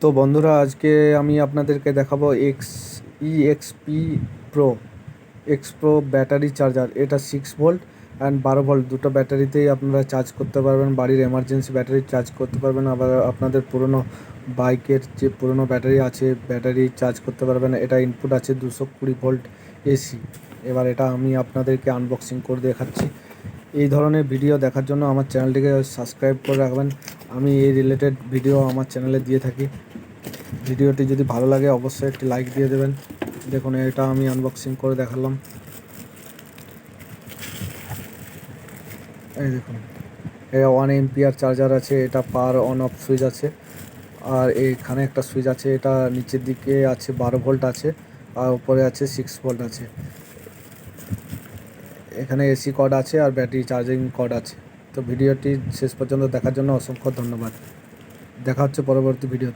তো বন্ধুরা, আজকে আমি আপনাদেরকে দেখাবো EXP প্রো ব্যাটারি চার্জার। এটা 6 ভোল্ট অ্যান্ড 12 ভোল্ট দুটো ব্যাটারিতেই আপনারা চার্জ করতে পারবেন। বাড়ির এমার্জেন্সি ব্যাটারি চার্জ করতে পারবেন, আবার আপনাদের পুরনো বাইকের যে পুরনো ব্যাটারি আছে ব্যাটারি চার্জ করতে পারবেন। এটা ইনপুট আছে 220 ভোল্ট এসি। এবার এটা আমি আপনাদেরকে আনবক্সিং করে দেখাচ্ছি। এই ধরনের ভিডিও দেখার জন্য আমার চ্যানেলটিকে সাবস্ক্রাইব করে রাখবেন। আমি এই রিলেটেড ভিডিও আমার চ্যানেলে দিয়ে থাকি। ভিডিওটি যদি ভালো লাগে অবশ্যই একটি লাইক দিয়ে দেবেন। দেখুন, এটা আমি আনবক্সিং করে দেখালাম। এই দেখুন, এটা 1 এম্পিয়ার চার্জার আছে। এটা পাওয়ার অন অফ সুইচ আছে, আর এইখানে একটা সুইচ আছে। এটা নিচের দিকে আছে 12 ভোল্ট আছে, আর উপরে আছে 6 ভোল্ট আছে। এখানে এসি কর্ড আছে আর ব্যাটারি চার্জিং কর্ড আছে। তো ভিডিওটি শেষ পর্যন্ত দেখার জন্য অসংখ্য ধন্যবাদ। দেখা হচ্ছে পরবর্তী ভিডিওতে।